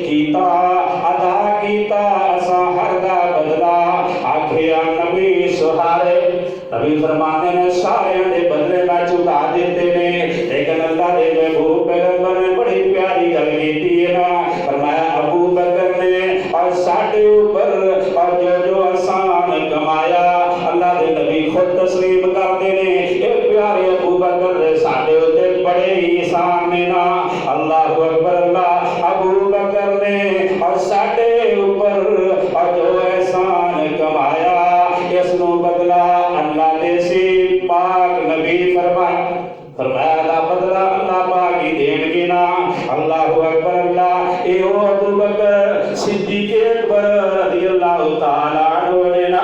کیتا ادا کیتا اسا ہر دا بدلا آکھیا نبی سہارے نبی فرماتے نے سارے دے بدلے میں چکا دیتے نے لیکن اللہ دے محبوب پیغمبر نے بڑی پیاری گل کیتی ہے نا فرمایا ابو بکر نے اور ساڈے اوپر اور جو آسان کمایا اللہ دے نبی خود تسلیم کرتے نے اے پیارے ابو بکر نے ساڈے اوتے بڑے احسان نے نا اللہ اکبر اللہ ابو بکر نے اور ساڈے اوپر اور جو احسان کمایا اس نو بدلا اللہ دے سی پاک نبی فرمایا دا بدلا اللہ پاک ہی دین گے نا اللہ اکبر اللہ اے او ابو بکر صدیق اکبر رضی اللہ تعالی عنہ نے نا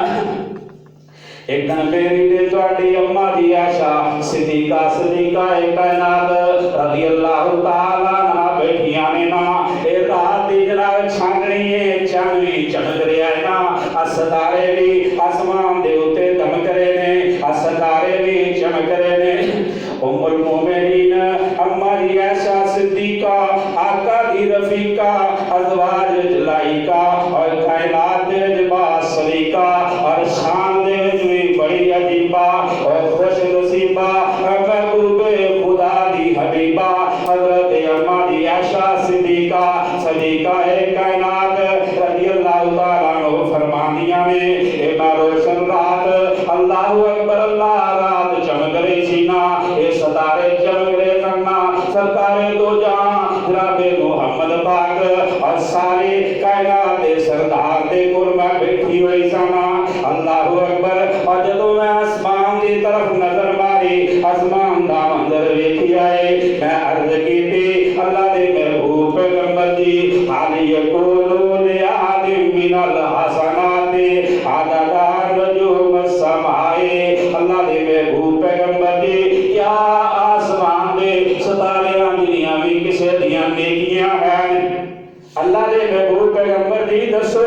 ایک دن میری دے تواڈی اماں دی عائشہ صدیقہ کائنات رضی اللہ تعالی عنہ بیٹھیاں نے نا اے رات دی جناب چھاننی ہے چاندنی چمک رہا ہے نا ستارے بھی آسمان دے اوتے دمک رہے نے ستارے بھی چمک رہے نے ام المومنین اماں دی عائشہ صدیقہ آقا دی رفیقہ ازواج جلائکہ اور کائنات دے لباس سلیقہ اور شان دے وچ بڑی عجیبہ اور خوش نصیبہ محبوب خدا دی حبیبہ حضرت اماں دی عائشہ صدیقہ کائنات رضی اللہ تعالیٰ عنہ فرمانیاں نے اے روشن رات اللہ اکبر اللہ رات چمک رہی سی نا اے ستارے چمک رہے سننا سرکار دو جہاں جناب محمد پاک اور ساری کائنات دے سردار دے قربہ بیٹھی ہوئی سنا اللہ اکبر اور جدو میں آسمان دی طرف نظر ماری آسمان دا منظر ویکھی آئے میں عرض کی تھی اللہ دے محبوب پیغمبر دی علی یکونون آدم من الحسنات عدد نجوم السمائے اللہ دے محبوب پیغمبر دی کیا آسمان دے ستارے دنیا بھی کسے دیاں نیکیاں ہیں اللہ دے محبوب پیغمبر دی دسو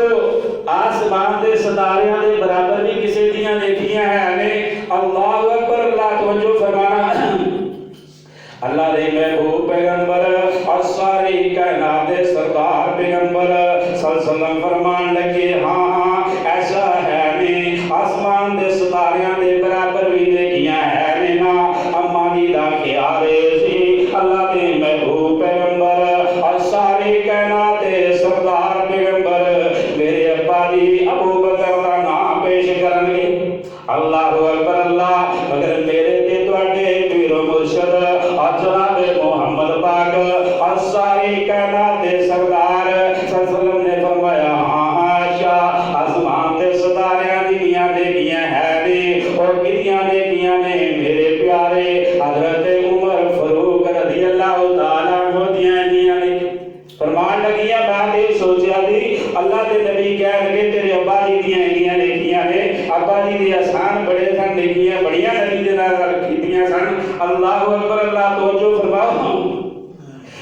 آسمان دے ستارے دے برابر بھی کسے دیاں نیکیاں ہیں اللہ اکبر اللہ توجہ فرمانا اللہ دے محبوب پیغمبر اور ساری کائنات دے سردار پیغمبر صلی اللہ علیہ وسلم فرمان لگے ہاں ایسا ہے نہیں آسمان دے ستاریاں دے برابر بھی نیکیاں ہے نا اماں دی دا خیال سی اللہ دے محبوب پیغمبر اور ساری کائنات دے سردار پیغمبر میرے ابا دی ابو بکر دا نام پیش کرن گے اللہ اکبر اللہ مگر میرے تے تواڈے پیر و مرشد اور جناب محمد پاک اور ساری کائنات دے سردار صلی اللہ علیہ وسلم نے فرمایا ہاں عائشہ آسمان دے ستارے دنیا نیکیاں ہے نہیں اور کتنیاں نیکیاں نے میرے پیارے حضرت عمر فاروق رضی اللہ تعالیٰ عنہ دیاں نے فرمان لگیاں بات یہ سوچیا دی اللہ دے نبی کہہ لگے تیرے ابا جی دیاں نیکیاں نے ابا جی دی آسان بڑے سن نیکیاں بڑیاں نبی دے نال کیتیاں سن اللہ اکبر اللہ توجہ فرماؤ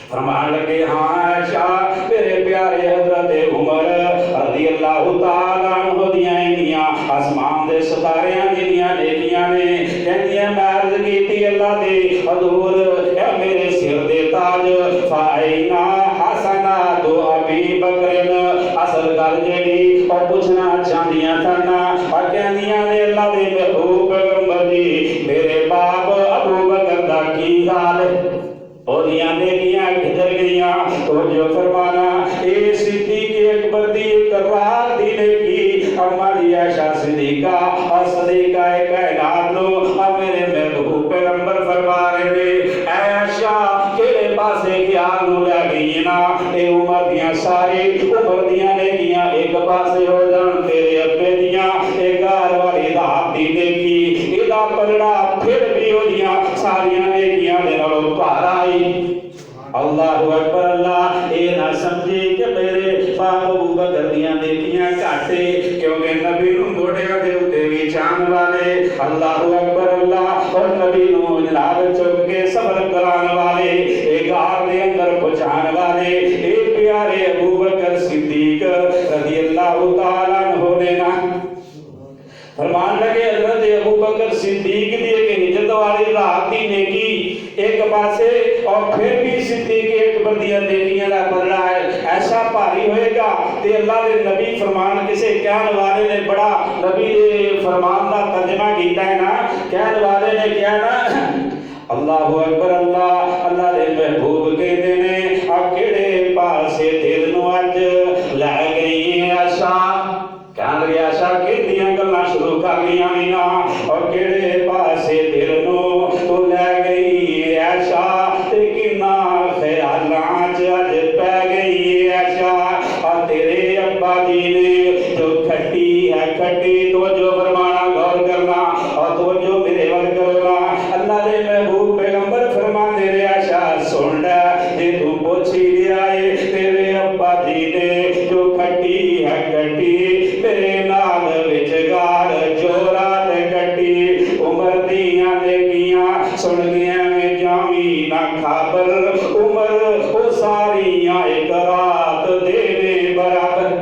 فرمان لگے ہاں عائشہ میرے پیارے حضرت عمر رضی اللہ تعالیٰ عنہ دیاں آسمان دے ستارے دیاں نیکیاں نے کہندیاں میں عرض کیتی اللہ دے حضور اے میرے سر دے تاج فائنا حسنات ابی بکر اصل گل جڑی اور پوچھنا چاہندیاں سن اور کہندیاں نے اللہ دے محبوب پیغمبر دی میرے باپ ابو بکر دا کی حال اولیاں نیکیاں کدھر گئیاں تو جو فرمانا اے صدیق اکبر دی کرار دی نیکی ہماری عائشہ صدیقہ اور صدیقہ کائنات نو اور میرے محبوب پیغمبر فرما رہے نے اے عائشہ کیڑے پاسے خیال نو لے گئی نا اے عمر دیاں ساری عمر دیاں نیکیاں ایک پاسے ہو جان تیرے ابے دیاں اے گھر والی رات دی نیکی ادا پلڑا پھر بھی ہو دیاں ساریاں نیکیاں دے نالوں پار آئی اللہ اکبر اللہ اے نہ سمجھے کہ میرے باپ ابو بکر دیاں نیکیاں گھاٹے کیونکہ نبی نو موڑیاں دے اوتے بھی چان والے اللہ اکبر اللہ اور نبی نو جناب چک کے صبر کران والے اے غار دے اندر پہنچان والے اے پیارے ابو بکر صدیق رضی اللہ تعالیٰ عنہ نے نا فرمان لگے حضرت ابو بکر صدیق دی ایک ہجرت والی رات دی نیکی ایک پاسے اور پھر بھی صدیق اکبر دی نیکیاں دا پلڑا ہے ایسا بھاری ہوئے گا تے اللہ دے نبی فرمان کسے کہن والے نے بڑا نبی دے فرمان دا ترجمہ کیتا ہے نا کہن والے نے کیا نا اللہ اکبر اللہ اللہ دے محبوب کہندے نے آ کیڑے پاسے دل نو اج لے گئی آشا کہن لگے آشا کہندیاں گلاں شروع کر لیاں نا اور کیڑے پاسے دل نو تو لے گئی آشا تے کنا خیالاں چ اج پے گئی آشا اور تیرے ابا جی نے جو کھٹی ہے کھٹی تو جو فرمانا غور کرنا اور تو جو میرے ول کرنا اللہ دے محبوب پیغمبر فرماندے نے آشا سن لے جے تو پوچھی لیا اے تیرے ابا جی نے جو کھٹی ہے کھٹی میرے نال وچ گار جورا تے کٹی عمر دیاں نیکیاں سن گیا میں جامی نہ خبر عمر او ساریاں ایک رات دینے برابر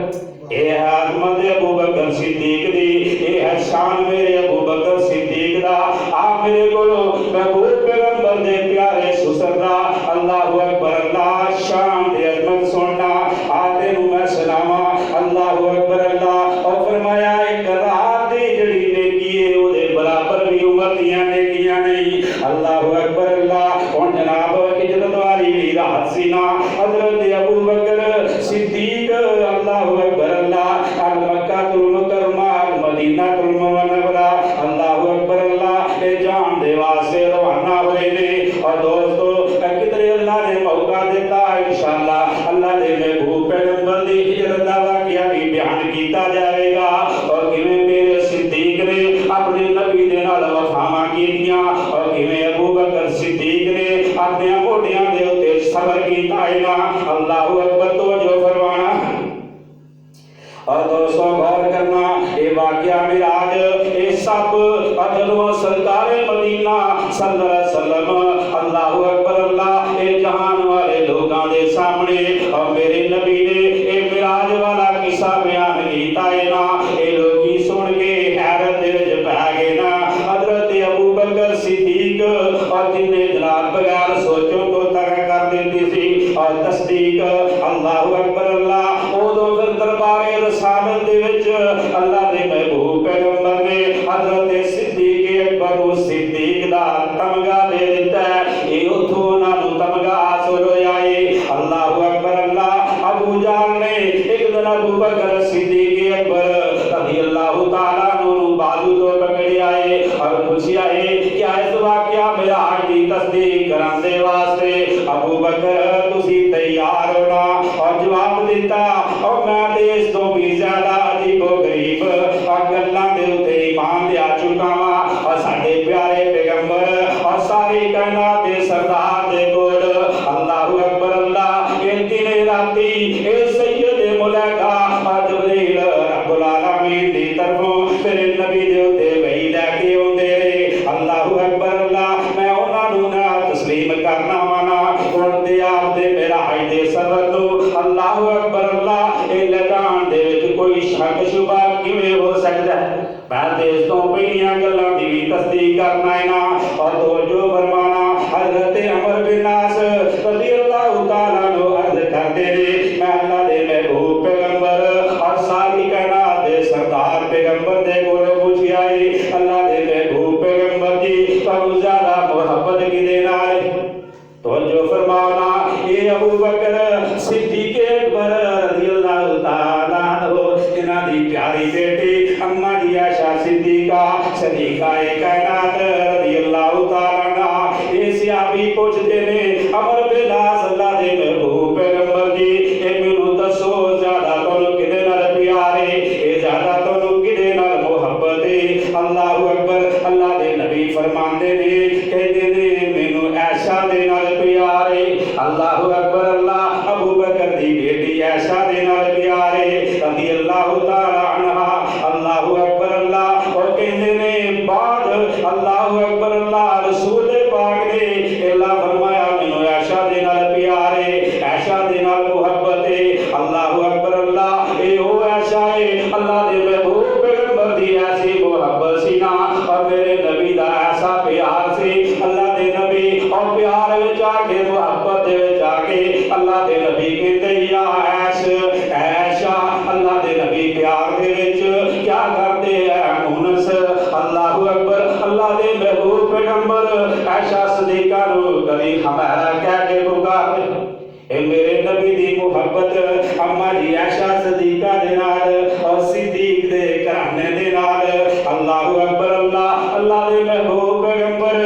اے عظمت ابو بکر صدیق دی اے ہے شان میرے ابو بکر صدیق دا آپ میرے کولو محبوب پیغمبر دے پیارے سسر دا اللہ اکبر اللہ شان دے عظمت سننا آتے نو میں سلاما اللہ اکبر اللہ اور فرمایا ایک رات دی جڑی نیکی ہے او دے برابر بھی عمر دیاں نیکیاں نہیں اللہ اکبر اللہ اور جناب ہجرت والی رات سینا حضرت ابو بکر صدیق اللہ اکبر اللہ مکہ المکرمہ مدینہ المنورہ اللہ اکبر اللہ اے جان دے واسطے روانہ ہوئے نے اور دوستو کتنے اللہ نے موقع دیتا انشاءاللہ اللہ دے محبوب پیغمبر دی ہجرت دا واقعہ بھی بیان کیتا جائے گا اور کیویں میرے صدیق نے اپنے نبی دے نال وفاواں کیتیاں اور کیویں ابو بکر صدیق نے اپنے موڈیاں دے اوتے صبر کیتا ہے نا اللہ اکبر توجہ فرمانا اور دوستو غور کرنا یہ واقعہ معراج یہ سب جدوں سرکار مدینہ صلی اللہ علیہ وسلم اللہ اکبر اللہ اے جہان والے لوگاں دے سامنے اور میرے نبی نے اے معراج والا قصہ بیان کیتا ہے نا اے لوگی سن کے حیرت دے وچ پے گئے نا حضرت ابو بکر صدیق اور جن نے جناب بغیر سوچوں تو تک کر دیتی سی اور تصدیق اللہ اکبر اللہ اودوں پھر دربار رسالت دے وچ اللہ دے محبوب پیغمبر نے حضرت صدیق اکبر و صدیق دا تمغہ دے دیتا ہے اے اوتھوں انہاں نوں تمغہ حاصل ہویا اے اللہ اکبر اللہ ابو جہل نے ایک دن ابو بکر صدیق اکبر رضی اللہ تعالیٰ عنہ بازو تو پکڑیا اے اور پوچھیا اے کیا اس واقعہ معراج دی تصدیق کران دے واسطے ابو بکر تسی تیار ہونا اور جواب دیتا اور میں تے اس تو بھی زیادہ عجیب و غریب اور گلاں دے اوتے ایمان لیا چکا ہاں اور ساڈے پیارے پیغمبر اور ساری کائنات دے سردار دے کول اللہ اکبر اللہ اے دن راتی اے سید ملائکہ اور جبریل رب العالمین دی طرفوں میرے نبی دے اوتے وحی لے کے اوندے اللہ اکبر اللہ میں انہاں نوں نہ تسلیم کرنا وانا ان دے آپ دے معراج دے سفر نو اللہ اکبر اللہ اے لگان دے وچ کوئی شک شبہ کیویں ہو سکدا ہے میں تے اس تو پہلیاں گلاں دی بھی تصدیق کرنا ہے نا اور توجہ فرمانا حضرت عمر بن عاص رضی اللہ تعالیٰ عنہ عرض کرتے نے میں اللہ دے محبوب پیغمبر اور ساری کائنات دے سردار پیغمبر دے کول پوچھیا اے اللہ دے محبوب پیغمبر جی تانوں زیادہ محبت کدے نال توجہ فرمانا اے ابو بکر صدیق اکبر رضی اللہ تعالیٰ عنہ انہاں دی پیاری بیٹی اماں جی عائشہ صدیقہ صدیقہ کائنات رضی اللہ تعالیٰ عنہ اے صحابی پوچھتے نے عمر بن عاص اللہ دے محبوب پیغمبر جی اے مینوں دسو زیادہ تانوں کدے نال پیار ہے اے زیادہ تانوں کدے نال محبت ہے اللہ اکبر اللہ دے نبی فرماندے نے کہندے نے مینوں عائشہ دے نال پیار ہے اللہ اکبر اللہ ابو بکر دی بیٹی عائشہ دے نال پیار ہے رضی اللہ تعالی عنہا اللہ اکبر اللہ اور کہندے نے بعد اللہ اکبر اللہ رسول پاک نے اللہ فرمایا مینوں عائشہ دے نال پیار ہے عائشہ دے نال محبت ہے اللہ اکبر اللہ اے او عائشہ ہے اللہ دے محبوب پیغمبر دی ایسی محبت سی نا اور میرے نبی دا ایسا پیار سی اللہ دے نبی اور پیار وچ آ کے محبت دے وچ آ کے اللہ دے نبی کہندے یا فرمائش عائشہ اللہ دے نبی پیار دے وچ کیا کرتے ہیں مونس اللہ اکبر اللہ دے محبوب پیغمبر عائشہ صدیقہ نو کبھی ہمارا کہہ کے پکارتے اے میرے نبی دی محبت اما جی عائشہ صدیقہ دے نال اور صدیق دے گھرانے دے نال اللہ اکبر اللہ اللہ دے محبوب پیغمبر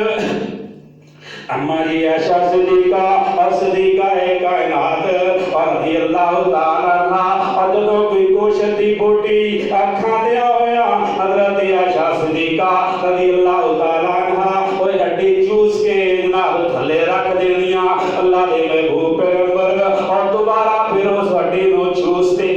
اما جی عائشہ صدیقہ اور صدیقہ کائنات اور رضی اللہ تعالیٰ عنہ اور جدوں کوئی گوشت دی بوٹی اکھاں دیا ہویا حضرت عائشہ صدیقہ رضی اللہ تعالیٰ عنہ وہ ہڈی چوس کے جناب تھلے رکھ دینیاں اللہ دے محبوب پیغمبر اور دوبارہ پھر اس ہڈی نو چوستے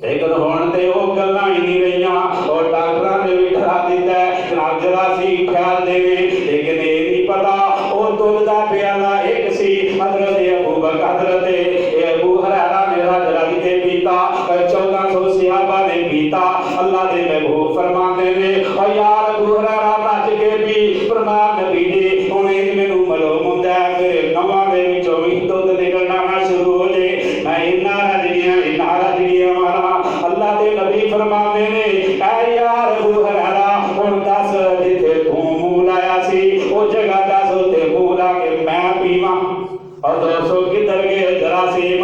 لیکن ہون تے وہ گلاں ہی نہیں رہیاں اور ڈاکٹراں نے بھی ڈرا دیتا ہے جناب جراثیم خیال دینے لیکن یہ نہیں پتا وہ دودھ دا پیالہ ایک سی حضرت ابو بکر حضرت ابو ہریرہ نے رج رج کے پیتا 1400 صحابہ نے پیتا اللہ دے محبوب فرماندے نے اور یار ابو ہریرہ رج کے بھی فرمان نبی جی انہیں مینوں معلوم ہوندا ہے میرے نواں دے وچوں بھی دودھ نکلنا نہ شروع ہو جائے میں انہاں رج گیا مانا اللہ دے نبی فرماندے نے اے یار ابو ہریرہ ہن دس جتھے تو منہ لایا سی او جگہ دس تے منہ لا کے میں پیواں اور دوستو کدھر گئے جراثیم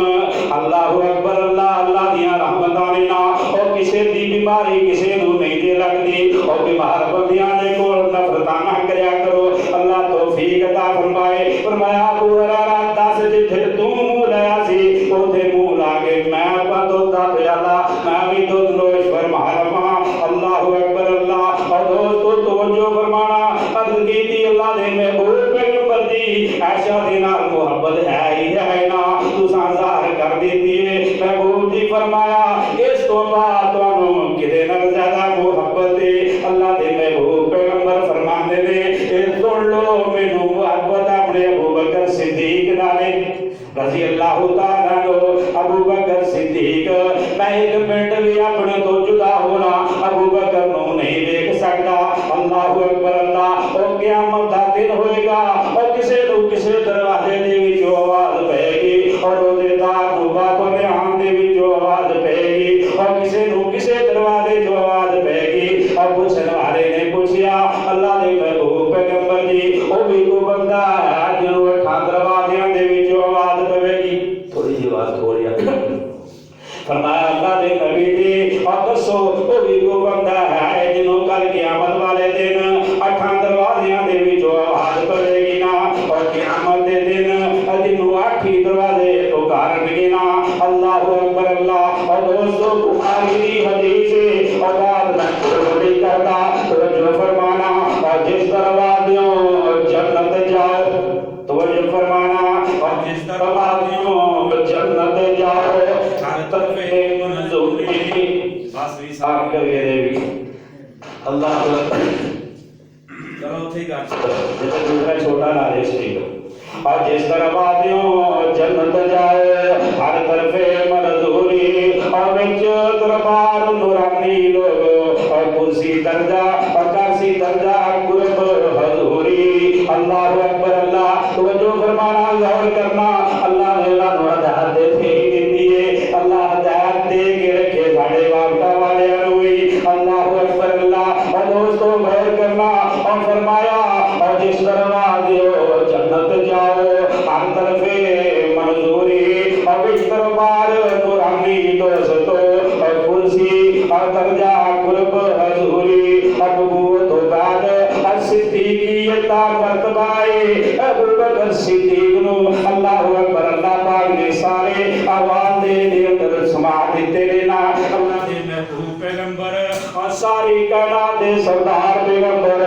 اللہ اکبر اللہ اللہ دیاں رحمتاں نے نا اور کسے دی بیماری کسے نو نہیں دے لگدی اور بیمار بندیاں دے کول نفرتاں نہ کریا کرو اللہ توفیق عطا فرمائے فرمایا ابو ہریرہ دس جتھے تو منہ لایا سی اوتھے منہ لا کے میں دودھ دا پیالہ میں بھی دودھ نوش فرمایا اللہ اکبر اللہ اور دوستو توجہ فرمانا عرض کی تھی اللہ دے محبوب پیغمبر دی عائشہ دے نال محبت ہے ہی ہے نا تساں ظاہر کر دیتی ہے محبوب جی فرمایا اس تو بعد تانوں کدے نال زیادہ محبت ہے اللہ دے محبوب پیغمبر فرماندے نے اے سن لو مینوں محبت اپنے ابو بکر صدیق نال رضی اللہ تعالیٰ عنہ ابو بکر صدیق میں ایک منٹ بھی اپنے تو جدا ہونا ابو بکر نو نہیں دیکھ سکتا اللہ اکبر اللہ اور قیامت دا دن ہوئے گا اور کسے نو کسے دروازے دے وچوں آواز پے گی اور روزے دار نو بابا نے ہم دے وچوں آواز پے گی اور کسے نو کسے دروازے جو آواز پے گی اور پوچھنے والے نے پوچھیا اللہ دے محبوب پیغمبر جی او بھی کو بندہ ہے جنوں اٹھاں دروازیاں دے وچوں آواز پے گی تھوڑی جی آواز تھوڑی فرمایا اللہ دے نبی جی اور دسو وہ بھی کو بندہ ہے جنہوں کل قیامت والے دن اٹھاں دروازیاں دے وچوں آواز پڑے گی نا اور قیامت دے دن جنہوں اٹھی دروازے پکارن گے نا اللہ اکبر اللہ اور دوستو بخاری دی حدیث اور بات میں تھوڑی کرتا توجہ فرمانا اور جس دروازیوں جنت جاؤ توجہ فرمانا اور جس دروازیوں جنت جاؤ ہر طرف منظوری بس بھی صاحب کر گئے دے بھی اللہ اکبر چلو ٹھیک ہے جیسے دوسرا چھوٹا نہ دے سپیکر اور جس دروازیوں جنت جائے ہر طرف منظوری اور وچ دربار نورانی لوگ اور کرسی درجہ اور کرسی درجہ قرب حضوری اللہ اکبر اللہ توجہ فرمانا غور کرنا اللہ نے لانو ہدایت دے دیتی اللہ ہدایت دے کے رکھے ساڑے واقعہ والے انوی اللہ اکبر اللہ اور دوستو غور کرنا اور فرمایا اور جس دروازے جنت جاؤ ہر طرف منظوری اور اس دربار نورانی دوستو اور کرسی اور درجہ قرب حضوری اور نبوت و بعد صدیقیت مرتبہ ابو بکر صدیق نو اللہ اکبر اللہ پاک نے سارے آواز دے اندر سما دیتے رہنا اللہ دے محبوب پیغمبر اور ساری کائنات دے سردار پیغمبر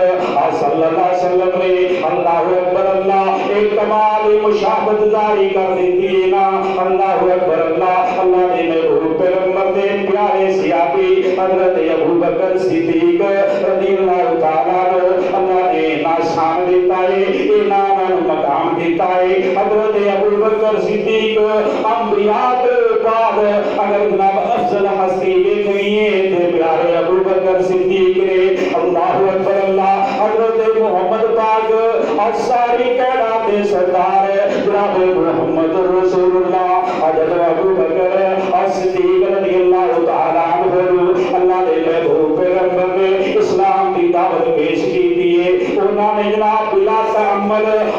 صلی اللہ علیہ وسلم نے اللہ اکبر اللہ ایک کمال مشابہت ظاہر کر دیتی ہے نا اللہ اکبر اللہ اللہ دے محبوب پیغمبر دے پیارے صحابی حضرت ابو بکر صدیق رضی اللہ تعالیٰ عنہ اللہ نے نشان دیتا ہے انعام مقام دیتا ہے حضرت ابو بکر صدیق انبیاء کے بعد اگر جناب افضل ہستی دیکھنی ہے تو پیارے ابو بکر صدیق نے اللہ اکبر اللہ حضرت محمد پاک اور ساری کائنات کے سردار جناب محمد رسول اللہ حضرت ابو بکر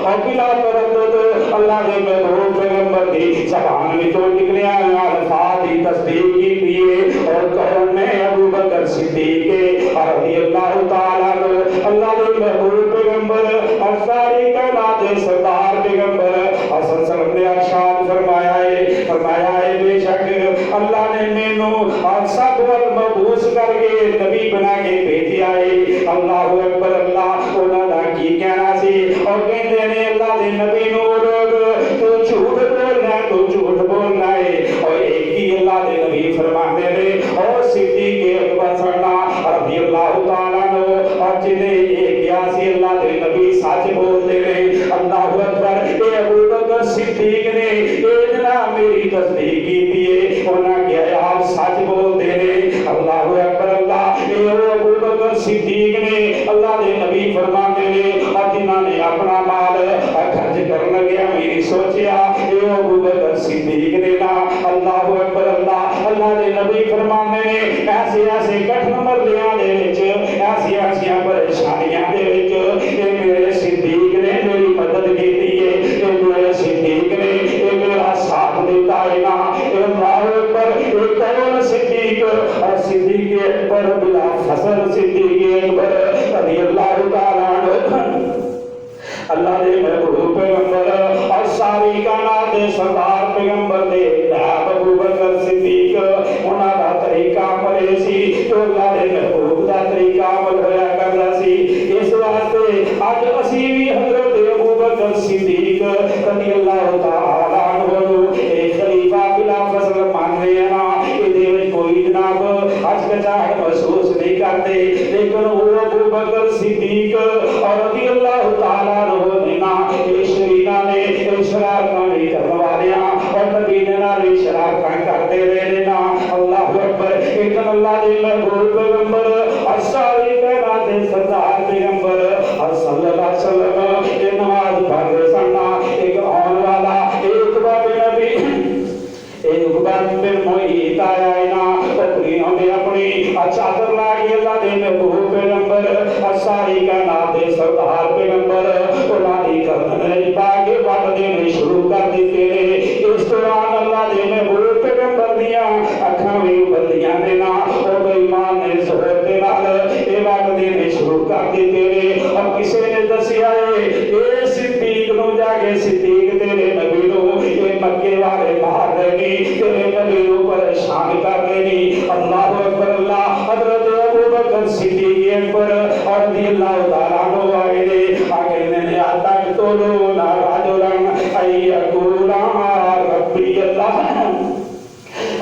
اور بلا تردد اللہ نے محبوب پیغمبر دی زبان میں تو نکلیا الفاظ کی تصدیق کی دیے اور کون نے ابو بکر صدیق رضی اللہ تعالیٰ عنہ اللہ نے محبوب پیغمبر اور ساری کائنات سردار پیغمبر حسن صلی نے ارشاد فرمایا ہے بے شک اللہ نے مینوں اور سب مبعوث کر کے نبی بنا کے بھیجا ہے اللہ اکبر اللہ انہاں دا کی کہنا سی اور کہندے نے اللہ دے نبی نوں لوگ تو جھوٹ بولنا ہے اور ایک ہی اللہ دے نبی فرماتے نے اور صدیق اکبر سنا رضی اللہ تعالیٰ عنہ اور جنہیں یہ کیا سی اللہ دے نبی سچ بولتے ہیں اللہ اکبر اے ابو بکر صدیق نے اے جناب میری تصدیق کی دیئے انہاں کیا آپ سچ بولتے ہیں اللہ اکبر اللہ اے ابو بکر صدیق نے اللہ دے نبی فرماتے ہیں اور جنہاں نے اپنا مال خرچ کرنے گیا میری سوچیا اے ابو بکر صدیق نے نا اللہ اکبر اللہ دے نبی فرماتے ہیں ایسے کٹھن مرلیاں دے وچ ایسی پریشانیاں دے وچ اے میرے صدیق نے میری مدد کی ہے اے میرے صدیق نے اے میرا ساتھ دیتا ہے نا اے اللہ اکبر اے کون صدیق اکبر بلا فصل صدیق اکبر رضی اللہ تعالیٰ عنہ اللہ دے محبوب پیغمبر اور ساری کائنات دے سردار پیغمبر دے ابو بکر صدیق انہاں دا طریقہ عمل سی جو اللہ دے محبوب دا طریقہ عمل ہویا کردا سی اس واسطے اج اسی بھی حضرت ابو بکر صدیق رضی اللہ تعالی عنہ اے خلیفہ بلا فضل مان رہے ہیں نا اے دے وچ کوئی جناب ہچکچاہٹ محسوس نہیں کرتے لیکن وہ ابو بکر صدیق اور رضی اللہ تعالی عنہ دینا اے شرینا نے شرارتاں نہیں کرنے والیاں اور نبی نے نال شرارتاں کرتے رہے نا اللہ اکبر ایک اللہ دے محبوب پیغمبر اور ساری کائنات دے سردار پیغمبر اور صلی اللہ علیہ وسلم یہ نماز پڑھ رہے سننا ایک آن والا ایک بار نبی ایک بار پھر محیط آیا ہے نا اپنیوں نے اپنی چادر لائی اللہ دے محبوب پیغمبر اور ساری کائنات دے سردار پیغمبر انہاں دی گردن باغے وٹ دینے شروع کر دیتے نے اس دوران اللہ دے محبوب پیغمبر دیاں اکھاں وی بندیاں نے نا او بے ایمان نے زہر دے نال اے وٹ دینے شروع کر دیتے نے اور کسی نے دسیا اے صدیق نو جا کے صدیق تیرے نبی نو اے مکے والے مار رہے تیرے نبی نو پریشان کر رہے اللہ اکبر اللہ حضرت ابو بکر صدیق اکبر اور رضی اللہ تعالیٰ عنہ آگے نے تک تولون رجلا ایقول ربی اللہ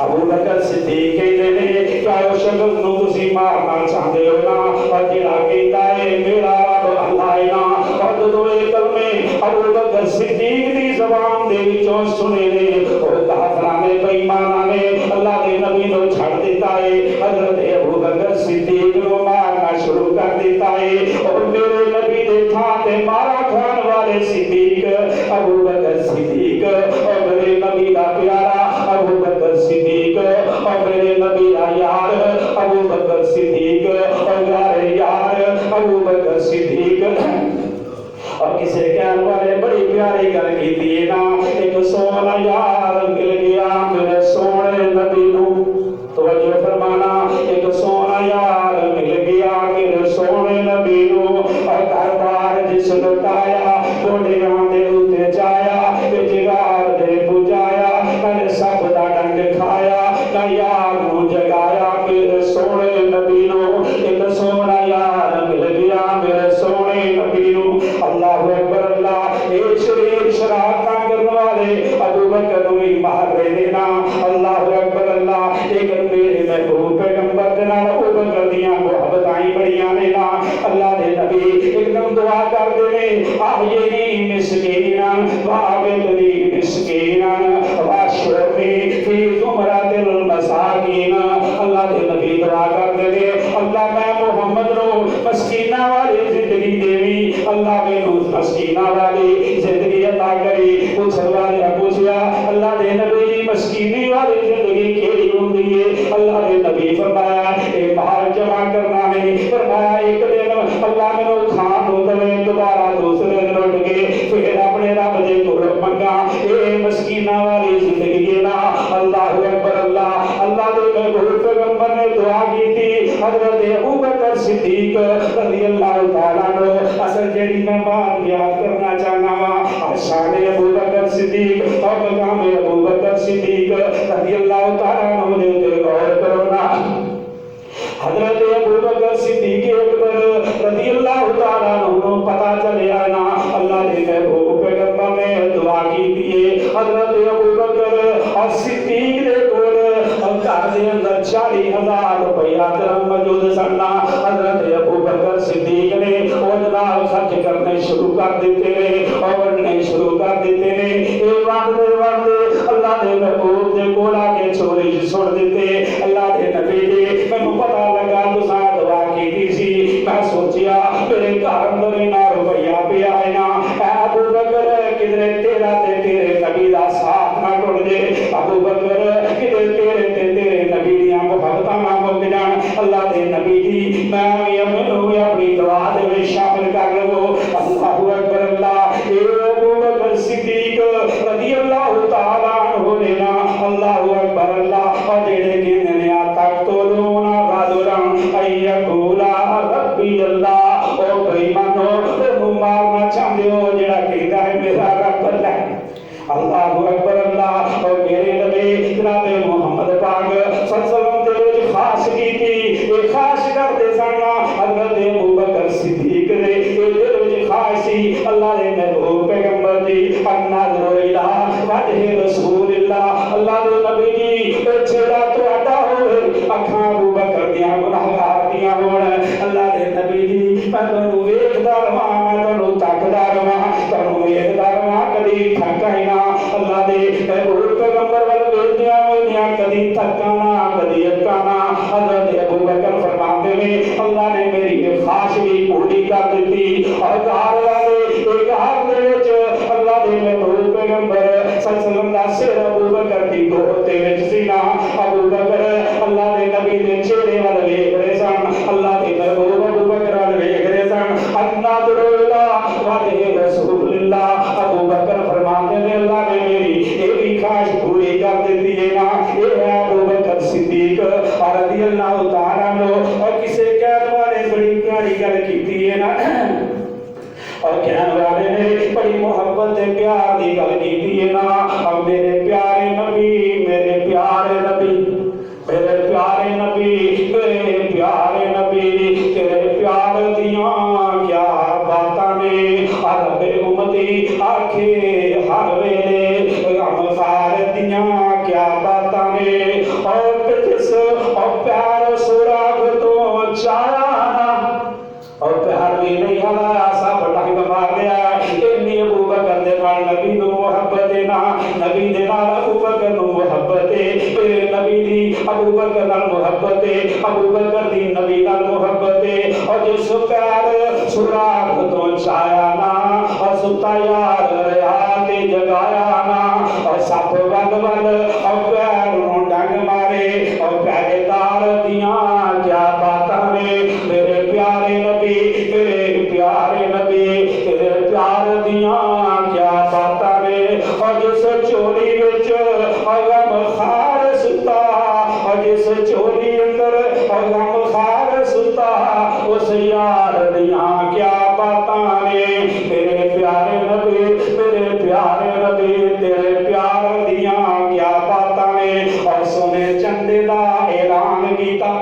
ابو بکر صدیق کہتے ہیں کیا وہ شخص نو تسی مارنا چاہتے ہو نا اور جڑا کہتا ہے میرا رب اللہ ہے نا اور جدوں یہ کلمے ابو بکر صدیق دی زبان دے وچوں سنے نے اور کافراں نے بے ایماناں نے اللہ دے نبی نو چھڑ دیتا ہے حضرت ابو بکر صدیق نو مارنا شروع کر دیتا ہے اور میرے نبی دے تھاں تے مارا کھان والے صدیق ابو بکر صدیق اور میرے نبی دا پیارا ابو بکر صدیق اور میرے نبی دا یار ابو بکر صدیق اور یار ابو بکر صدیق اور کسے کہنے والے بڑی پیاری گل کی دیئے نا ایک سونا یار مل گیا میرے سونے نبی نو توجہ فرمانا ایک سونا یار مل گیا میرے سونے نبی نو اور گھر بار جس لٹایا گوڑیاں دے اتے جایا جگار دے پجایا میں سب دا ڈنگ کھایا نہ یار نو جگایا میرے سونے نبی نو ایک سونا یار مل گیا میرے سونے نبی نو اللہ اکبر اللہ اے شریر شرارتاں کرنے والے ابو بکر نو ہی مار رہے دینا اللہ اکبر اللہ لیکن میرے محبوب پیغمبر دے نال ابو بکر دیاں محبتاں بڑیاں نے نا اللہ دے نبی ایک دم دعا کر دے نے احیینی مسکینا وابدنی مسکینا واشرنی فی زمرۃ المساکین اللہ دے نبی دعا کر دے نے اللہ میں محمد نو مسکیناں والی زندگی دیوی اللہ میں نو مسکیناں والی زندگی عطا کری پوچھن والے پوچھیا اللہ دے نبی جی مسکینی والی زندگی کیڑی ہوندی ہے اللہ دے نبی فرمایا اے مال جمع کرنا نہیں فرمایا ایک دن اللہ میں نو کھان نو دے دوبارہ دوسرے دن اٹھ کے پھر اکبر اللہ اللہ دے محبوب پیغمبر نے دعا کی تھی حضرت ابوبکر صدیق رضی اللہ تعالیٰ عنہ اصل جڑی میں بات یاد کرنا چاہنا وا شان ابوبکر صدیق اور مقام ابوبکر صدیق رضی اللہ تعالیٰ عنہ نے غور کرو نا حضرت ابوبکر صدیق اکبر رضی اللہ تعالیٰ عنہ پتہ چلیا نا اللہ نے محبوب پیغمبر نے دعا کی تھی حضرت ابوبکر اور صدیق دے کول گھر دے اندر 40,000 روپیہ درہم موجود سننا حضرت ابوبکر صدیق نے وہ جناب خرچ کرنے شروع کر دیتے ہیں اور بڑھنے شروع کر دیتے ہیں یہ وانڈے اللہ دے محبوب دے کول آ کے چوری چھوڑ دیتے اللہ دے نبی دے میں پتہ لگا تساں دعا کی سی میں سوچیا میرے گھر اندر نہ روپیہ پیا ہے نا اے ابوبکر کدھر تیرا تے تیرے نبی دا ساتھ نہ ٹوٹ دے ابوبکر کدھر تیرے تے تیرے نبی دیاں محبتاں نہ مک جان اللہ دے نبی دی میں بھی اپنی دعا دے وچ شامل کر لو اللہ اکبر اللہ اے ابوبکر صدیق رضی اللہ تعالی عنہ نے نا اللہ اکبر اللہ اور جڑے کہندے نے تک تو لونا غادرن ایقولا ربی اللہ او بھائی مانو تو مارنا چاہندے ہو جڑا کہندا ہے میرا رب اللہ اللہ اکبر اللہ اور میرے نبی جناب محمد پاک صلی اللہ علیہ وسلم دے خاص کی تھی یہ خاص کرتے سننا حضرت ابوبکر صدیق نے یہ دل وچ خاص سی اللہ دے محبوب پیغمبر دی النظر الی وجہ رسول اللہ اللہ دے نبی دی چہرہ تہاڈا ہوے اکھاں ابوبکر دیاں گناہگار دیاں ہون اللہ دے نبی دی میں تانوں ویکھدا رہاں میں تانوں تکدا رہاں تانوں ویکھدا رہاں کدی تھکا ہی نہ اللہ دے محبوب پیغمبر ول ویکھدیاں کدی تھکا نہ کدی اکا نہ حضرت ابوبکر فرماتے ہیں اللہ نے میری خواہش بھی پوری کر دیتی اور گھر والے ایک گھر دے وچ اللہ دے محبوب پیغمبر صلی اللہ علیہ وسلم دا سر ابوبکر دی گود دے وچ سی نا ابوبکر اللہ دے نبی دے چہرے ول ویکھ رہے سن اللہ دے محبوب ابوبکر ول ویکھ رہے سن النظر الی وجہ رسول اللہ ابوبکر فرماتے ہیں اللہ نے میری ایک خواہش پوری کر دیتی ہے نا یہ ہے ابوبکر صدیق رضی اللہ تعالیٰ عنہ اور کسے کہنے والے بڑی پیاری گل کیتی ہے نا اور کہنے والے نے بڑی محبت پیار دی گل کیتی ہے نا اور میرے پیارے نبی میرے پیارے نبی میرے پیارے نبی میرے پیارے نبی تیرے پیار دیاں کیا باتاں نے عرب امتی آکھے ہر ویلے غمخار دیاں کیا باتاں نے اور جس اور پیار سراغ تو چاہنا اور پیار بھی نہیں ہلا سب ڈنگ مار گیا انی ابوبکر دے نال نبی نو محبت نا نبی دے نال ابوبکر نو محبت میرے نبی دی ابوبکر نال محبت ابوبکر دی نبی نال محبت اور جس پیار سراغ تو چایا نا اور ستا یار رات جگایا نا اور سب ول ول اور پیار نو ڈنگ مارے اور پیارے دار دیاں کیا باتاں نے میرے پیارے نبی میرے پیارے نبی تیرے پیار دیاں کیا باتاں نے اور جس چوری وچ غم خار ستا اور جس چوری اندر غم خار ستا اس یار دیاں کیا باتاں نے میرے پیارے نبی میرے پیارے نبی تیرے پیار دیاں کیا باتاں نے اور سونے چندے دا اعلان کیتا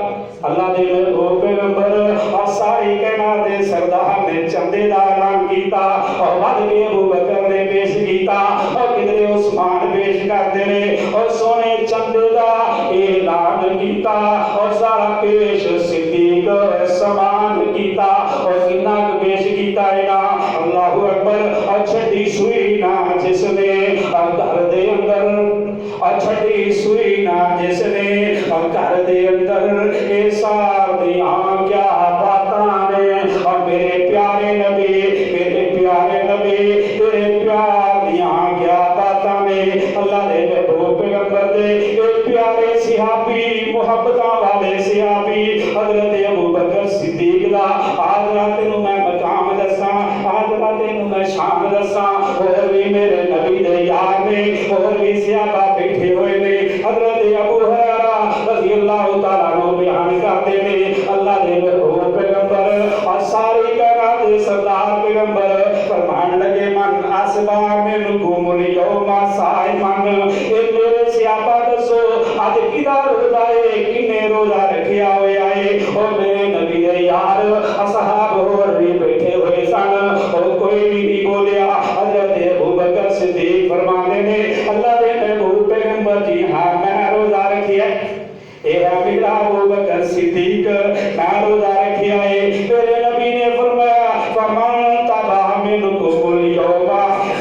اللہ دے محبوب پیغمبر اور ساری کائنات دے سردار نے چندے دا اعلان کیتا اور ود کے ابوبکر نے پیش کیتا اور کدھر عثمان پیش کرتے نے اور سونے چندے دا اعلان کیتا اور سارا پیش صدیق سمان کیتا اور کنا پیش کیتا ہے نا اللہ اکبر اور چھٹی سوئی نا جس نے گھر دے اندر اور چھٹی سوئی نا جس نے گھر دے اندر اے سار دیاں کیا باتاں نے اور میرے پیارے نبی میرے پیارے نبی تیرے پیار دیاں کیا باتاں نے اللہ دے محبوب پیغمبر دے اے پیارے صحابی محبتاں والے صحابی حضرت ابوبکر صدیق دا آج رات نو میں مقام دساں آج رات نو میں شان دساں اور بھی میرے نبی دے یار نے اور بھی صحابہ بیٹھے ہوئے نے حضرت رضی اللہ تعالیٰ عنہ بیان کرتے ہیں اللہ دے محبوب پیغمبر اور ساری کائنات دے سردار پیغمبر فرمان لگے من اسبا منکم اليوم صائما اے میرے صحابہ دسو اج کدا روزہ ہے کنے روزہ رکھیا ہویا ہے او میرے نبی دے یار اصحاب اور بھی بیٹھے ہوئے سن اور کوئی بھی نہیں بولیا حضرت ابوبکر صدیق فرماتے ہیں اللہ دے محبوب پیغمبر جی ہاں میں روزہ رکھیا ہے اے میرا ابوبکر صدیق میں روزہ رکھیا ہے میرے نبی نے فرمایا فمن تبع منکم اليوم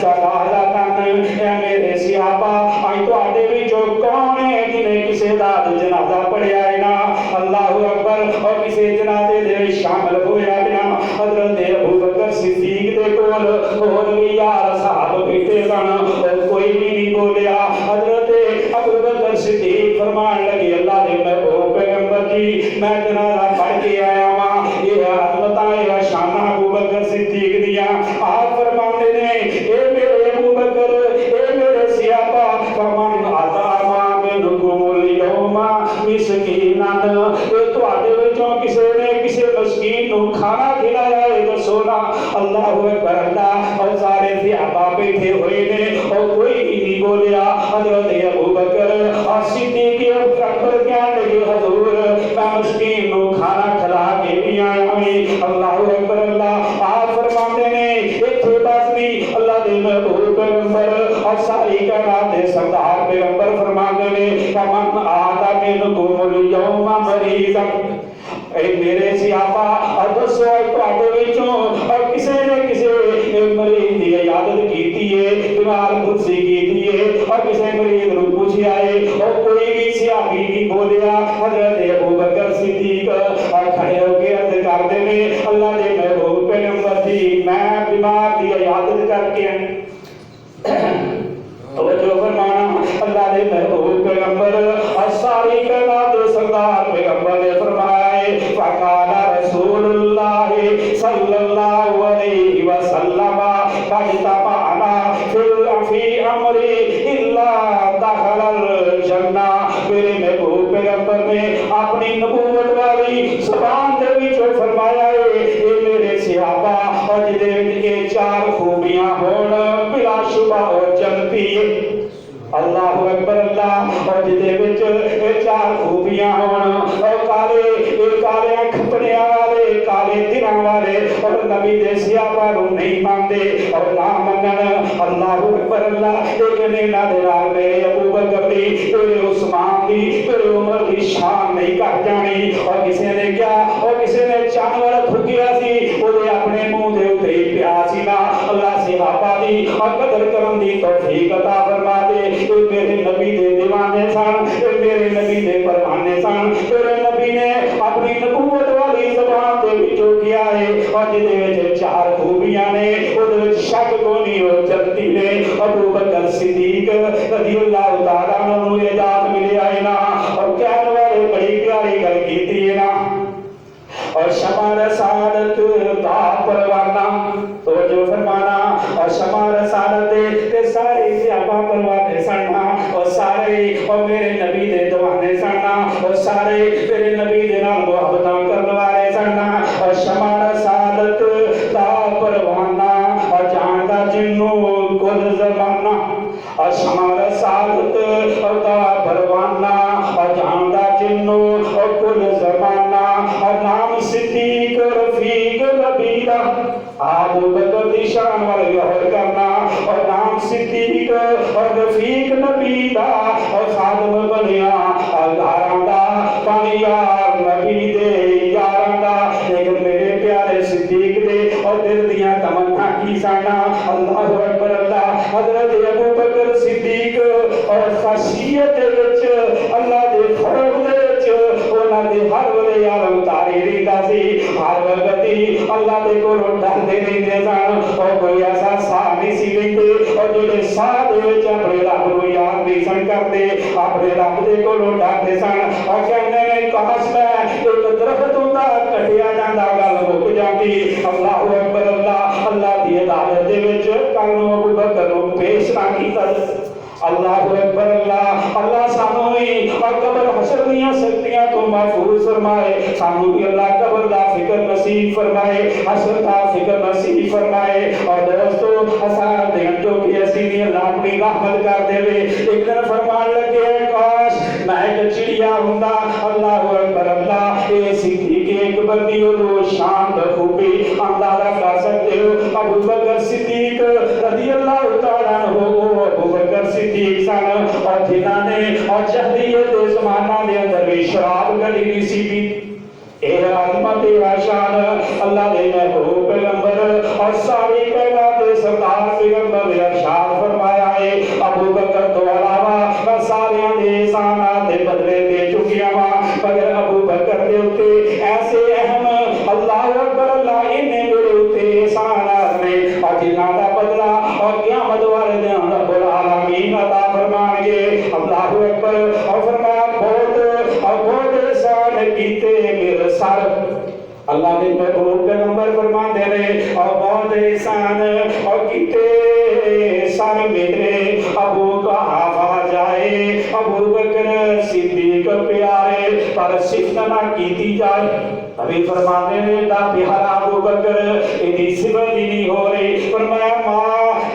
صلاتن اے میرے صحابہ ائی تواڈے وچوں کون ہے جنے کسے دا جنازہ پڑھیا ہے نا اللہ اکبر اور کسے جنازے دے شامل ہویا ہے نا حضرت ابوبکر صدیق دے کول اور بھی یار صاحب بیٹھے سن اور کوئی بھی نہیں بولیا حضرت ابوبکر صدیق فرمان لگے اللہ دے محبوب پیغمبر جی میں جنازہ پڑھ کے آیا ہاں یہ عظمتاں یہ شاناں ابوبکر صدیق دیاں آپ فرماتے نے اے میرے ابوبکر اے میرے صحابہ فمن عطا منکم اليوم مسکیناً اے تواڈے وچوں کسے نے کسے مسکین نو کھانا کھلایا ہے دسو نا اللہ اکبر اللہ اور سارے صحابہ بیٹھے ہوئے نے اور کوئی بھی نہیں بولیا حضرت ابوبکر اور صدیق اکبر کہنے لگے حضور میں مسکین نو کھانا کھلا کے بھی آیا ہوں اللہ اکبر اللہ آپ فرماتے نے ایتھے بس نہیں اللہ دے محبوب پیغمبر اور ساری کائنات دے سردار پیغمبر فرماتے نے فمن آتا منکم اليوم مریضا اے میرے صحابہ اور دسو تواڈے وچوں اور کسے نے کسے مریض دی عیادت کیتی ہے بیمار پرسی کیتی ہے اور کسے مریض نو پوچھیا ہے اور کوئی بھی صحابی نہیں بولیا حضرت ابوبکر صدیق اور کھڑے ہو کے عرض کرتے ہیں اللہ دے محبوب پیغمبر جی میں بیمار دی عیادت کر کے توجہ فرمانا اللہ دے محبوب پیغمبر اور ساری کائنات دے سردار پیغمبر نے فرمایا ہے فقال رسول اللہ صلی اللہ علیہ وسلم فاجتمعنا فی امری الا دخل الجنہ میرے محبوب پیغمبر نے اپنی نبوت والی زبان دے وچوں فرمایا ہے اے میرے صحابہ اور جدے وچ یہ چار خوبیاں ہون بلا شبہ اور جنتی اللہ اکبر اللہ اور جدے وچ یہ چار خوبیاں ہون اور کالے کھپڑیاں والے کالے دلاں والے اور نبی دے صحابہ نو نہیں مانتے اور نہ منن اللہ اکبر اللہ لیکن انہاں دے نال میرے ابوبکر دی میرے عثمان دی میرے عمر دی شان نہیں کٹ جانی اور کسے نے کیا اور کسے نے جانور تھکیا سی او دے اپنے منہ دے اوتے ہی پیا سی نا اللہ صحابہ دی اور قدر کرن دی توفیق عطا فرما دے میرے نبی دے دیوانے سن میرے نبی دے پروانے سن میرے نبی نے اپنی نبوت والی زبان دے وچوں کیا ہے اور جدے وچ چار خوبیاں نے اودے وچ شک کوئی نہیں جلتی نے ابوبکر صدیق رضی اللہ تعالیٰ عنہ نو اجازت ملیا ہے نا اور کہنے والے بڑی پیاری گل کیتی ہے نا اور شمع رسالت دا پروانہ توجہ فرمانا اور شمع رسالت دے سارے صحابہ پروانے سننا اور سارے اور میرے نبی دے دیوانے سننا اور سارے میرے نبی دے نال محبتاں کرنے والے سننا اور شمع رسالت دا پروانہ اور جاندا جنوں کل زمانہ اور شمع رسالت دا پروانہ اور جاندا جنوں اور کل زمانہ اور نام صدیق رفیق نبی دا آب بکر دی شان والے غور کرنا اور نام صدیق اور رفیق نبی دا اور خادم بنیا اللہ دا پانیار نبی دے یاران دا لیکن میرے پیارے صدیق دے اور دل دیاں تمنا کی سانا اللہ اکبر اللہ حضرت ابوبکر صدیق اور خشیت وچ اللہ دے خوف دے وچ انہاں دے ہر ویلے عالم تاری رہندا سی ہر وقت اللہ دے کولوں ڈردے رہندے سن اور کوئی ایسا ساہ نہیں سی لیندے اور جڑے ساہ دے وچ اپنے رب نو یاد نہیں سن کردے اپنے رب دے کولوں ڈردے سن اور کہندے نے کاش میں ایک درخت ہوندا کٹیا جاندا گل مک جاندی اللہ اکبر اللہ اللہ دی عدالت دے وچ کل نو ابوبکر نو پیش نہ کیتا اللہ اکبر اللہ اللہ سانو ہی اور قبر حشر دیاں سختیاں تو محفوظ فرمائے سانو بھی اللہ قبر دا فکر نصیب فرمائے حشر دا فکر نصیب فرمائے اور دوستو حساب دے جو کہ اسی دی اللہ اپنی رحمت کر دے ایک دن فرمان لگے کاش میں ایک چڑیا ہوندا اللہ اکبر اللہ اے صدیق اکبر دی وہ شان خوبی اندازہ کر سکتے ہو ابو بکر صدیق رضی اللہ تعالیٰ عنہ ابو بکر صدیق سن اور جنہاں نے اور جہلیت زمانہ دے اندر بھی شراب گلی نہیں سی پی اے عظمت شان اللہ دے محبوب پیغمبر اور ساری کائنات دے سردار پیغمبر نے ارشاد فرمایا ہے ابو بکر تو علاوہ میں سارے دے احسانات دے بدلے دے چکیا ہاں مگر ابو بکر دے اوتے ایسے اہم اللہ اکبر اللہ انہیں میرے اوتے احسانات نے اور جنہاں دا بدلہ اور قیامت والے دن رب العالمین عطا فرمان گے اللہ اکبر اور فرمایا بہت احسان کیتے میرے سر اللہ نے محبوب پیغمبر فرمان دے رہے اور بہت احسان اور کیتے سر میرے ابو کہا جائے ابو بکر صدیق پیارے پر صفت نہ کیتی جائے ابھی فرمانے نے دا پیارا ابو بکر ادھی صفت نہیں ہو رہی فرمایا ما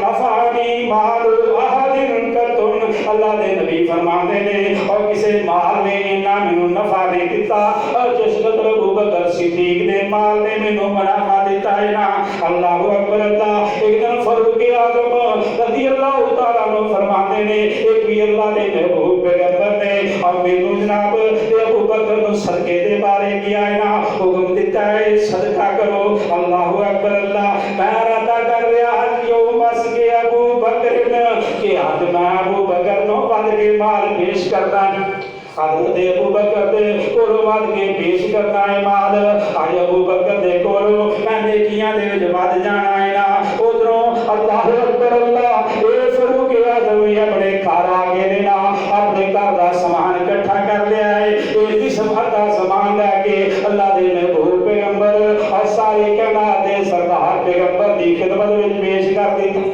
نفعنی مال احد قط اللہ نے نبی فرمانے نے اور کسے مال نے انہا منو نفع نہیں دیتا اور جس قدر ابو بکر صدیق نے مال نے منو منافع دیتا ہے نا اللہ اکبر اللہ ایک دن فاروق اعظم رضی اللہ تعالیٰ عنہ فرمانے نے ایک بھی اللہ نے محبوب پیغمبر نے اور منو جناب ابو بکر نو صدقے دے بارے کیا ہے نا حکم دیتا ہے صدقہ کرو اللہ اکبر اللہ میں ارادہ کر رہا یوم اس کے ابو بکر کہ آج میں ابو بکر نو بد کے مال پیش کرتا ہے حضرت ابو بکر دے کولو بد کے پیش کرتا ہے مال آج ابو بکر دے کولو میں نیکیاں دے وچ ود جانا ہے نا ادھروں اللہ اکبر اللہ اے فاروق اعظم اپنے گھر آ گئے نے نا اپنے گھر دا سامان اکٹھا کر لیا ہے اے جسم دا سامان لے کے اللہ دے محبوب پیغمبر اور ساری کائنات دے سردار پیغمبر دی خدمت وچ پیش کر دیتا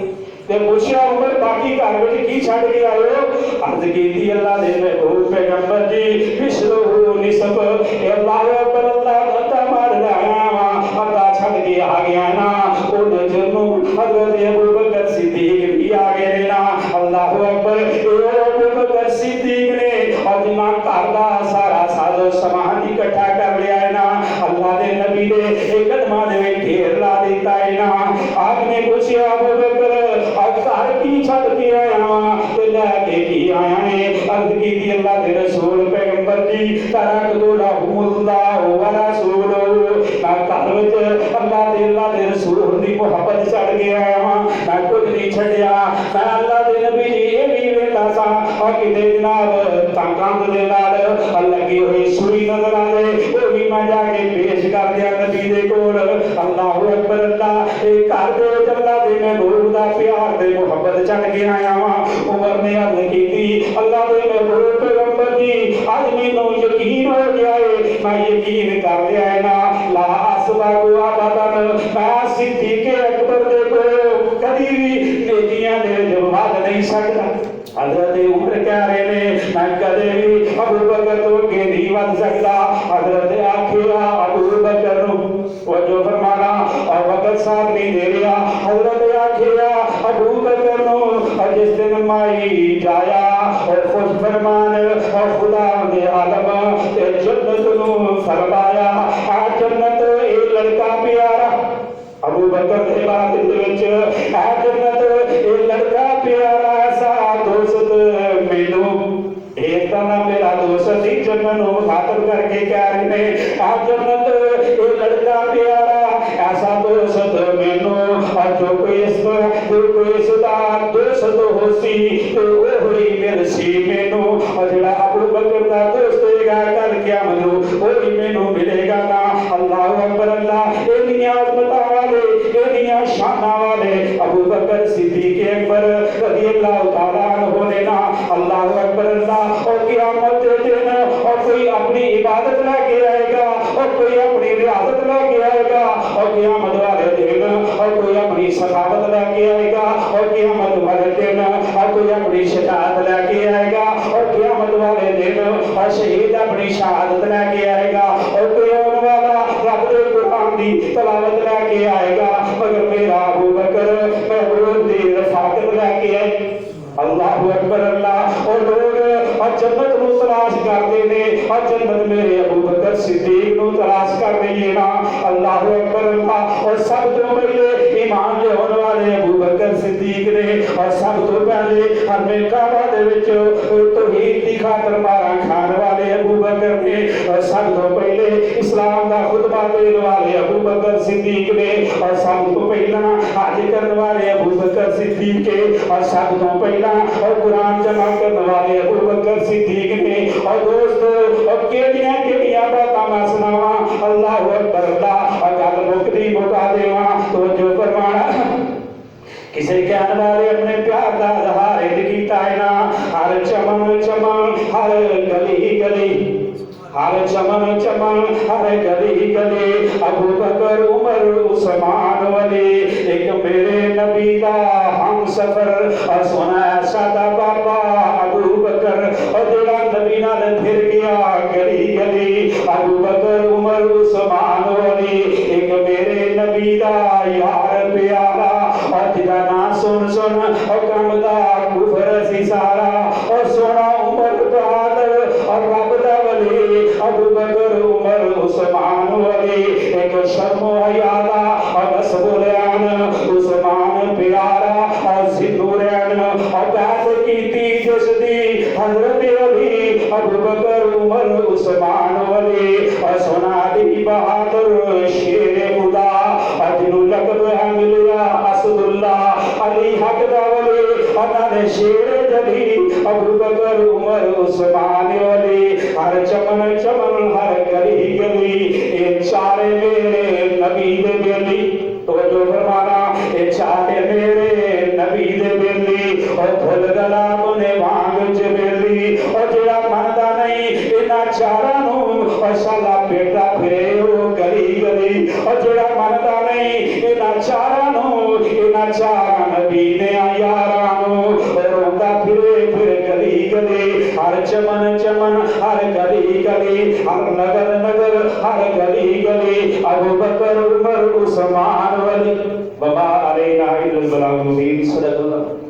تے پوچھیا عمر باقی گھر وچ کی چھڈ کے آئے ہو عرض کیتی اللہ دے محبوب پیغمبر جی مثلہ نسب اے اللہ اکبر اللہ عطا مار رہا وا عطا چھڈ کے آ گیا نا اون جنوں حضرت ابو بکر صدیق بھی آ گئے نا اللہ اکبر اے ابو بکر صدیق نے اور جنہ گھر دا سارا ساز و سامان اکٹھا کر لیا ہے نا اللہ دے نبی دے ایک قدماں دے وچ ڈھیر لا دیتا ہے نا آپ نے پوچھیا ابو بکر گھر کی چھت کے آیا ہاں تے لے کے کی آیا ہے عرض کیتی اللہ دے رسول پیغمبر جی ترکت لہم اللہ ورسولہ میں گھر وچ اللہ دے رسول دی محبت چڑھ کے آیا ہاں میں کچھ نہیں چھڈیا میں اللہ دے نبی جی اے بھی ویلا سا اور کتے جناب کاند دے نال لگی ہوئی سوئی نظر آ جائے وہ بھی میں جا کے پیش کر دیا نبی دے کول اللہ اکبر اللہ اے گھر دے اللہ دے محبوب دا پیار دے محبت چڑھ کے آیا ہاں عمر نے عرض کیتی اللہ دے محبوب پیغمبر جی اج مینوں یقین ہو گیا ہے میں یقین کر لیا ہے نا لا اسبق ابدا میں صدیق اکبر دے کو کبھی بھی نیکیاں دے جواب نہیں سکتا حضرت عمر کہہ رہے نے میں کدے بھی ابو بکر تو کے نہیں ود سکتا حضرت آخیا ابو بکر نو وہ جو فرمانا اور وقت ساتھ نہیں دے رہا حضرت آخیا ابو بکر نو جس دن مائی جایا اور خوش فرمان اور خدا دے عالم تے جنت نو فرمایا آ جنت اے لڑکا پیارا ابو بکر دے بات وچ آ جنت اے لڑکا پیارا سا دوست مینوں ایک طرح میرا دوست ہی جنت نو خاطر کر کے کہہ رہے نے آ جنت اے لڑکا پیارا ایسا دوست مینوں اور جو کوئی اس دا دوست ہو سی تو وہ ہوئی میرے سی مینوں اور جڑا ابو بکر دا دوست گا کر کیا منو وہی مینوں ملے گا نا اللہ اکبر اللہ اے دنیا عظمتاں والے اے دنیا شاناں والے ابو بکر صدیق اکبر رضی اللہ تعالیٰ عنہ نے نا اللہ اکبر اللہ اور قیامت کے دن اور کوئی اپنی عبادت لے کے آئے گا اور کوئی اپنی ریاضت لے کے آئے گا اور قیامت والے دن اور کوئی اپنی سخاوت لے کے آئے گا اور قیامت والے دن اور کوئی اپنی شجاعت لے کے آئے گا اور قیامت والے دن اور شہادت لے کے آئے گا اور کوئی آنے والا رب دے قرآن دی تلاوت لے کے آئے گا مگر میرا ابو بکر محبوب دی رفاقت لے کے آئے اللہ اکبر اللہ اور لوگ اور جنت نو تلاش کرتے نے اور جنت میرے ابو بکر صدیق نو تلاش کر رہی ہے نا اللہ اکبر اللہ اور سب تو پہلے ایمان لے ہونے والے ابو بکر صدیق نے اور سب تو پہلے ہمیں کعبہ دے وچ توحید دی خاطر مارا کھان والے ابو بکر نے اور سب تو پہلے اسلام دا خطبہ دینے والے ابو بکر صدیق نے اور سب تو پہلا حج کرنے والے ابو بکر صدیق کے اور سب تو پہلا اور قرآن جمع کرنے والے ابو بکر صدیق نے اور دوست اور کیڑیاں کیڑیاں باتاں میں سناواں اللہ اکبر اللہ اور گل مکدی مکا دیواں تو جو فرمانا کسی کہنے والے اپنے پیار دا اظہار کیتا ہے نا ہر چمن چمن ہر گلی گلی ہر چمن چمن ہر گلی گلی ابو بکر عمر عثمان ولی ایک میرے نبی دا ہم سفر اور سنا سادہ بابا ابو بکر اور جڑا نبی نال پھر گیا گلی گلی ابو بکر عمر عثمان ولی ایک میرے نبی دا یار پیارا اور جدا نا سن سن اور کم دا کفر سی سارا اور سونا عمر بہادر اور رب دا ولی ابو بکر عمر عثمان ولی ایک شرم و حیا دا اور نسب العین عثمان پیارا اور ذنورین اور بیعت کیتی جس دی حضرت علی ابو بکر عمر عثمان ولی اور سنا دی بہادر شیر خدا اور جنہوں لقب ہے ملیا اسد اللہ علی حق دا ولی اور نے شیر جلی ابو بکر عمر عثمان ولی ہر چمن چمن ہر گلی گلی اے چارے میرے نبی دے بیلی تو جو فرمانا اے چارے میرے نبی دے بیلی اور بھل گلا منے وانگ چ بیلی اور جڑا مندا نہیں انہاں چاراں نو اور سالا پیٹا پھرے او گلی گلی اور جڑا مندا نہیں انہاں چاراں نو انہاں چاراں نبی دے یاراں نو روندا پھرے پھر گلی گلی ہر چمن چمن ہر گلی گلی ہر نگر نگر ہر گلی گلی ابو بکر عمر عثمان ولی وما علینا الا البلاغ المبین صدق اللہ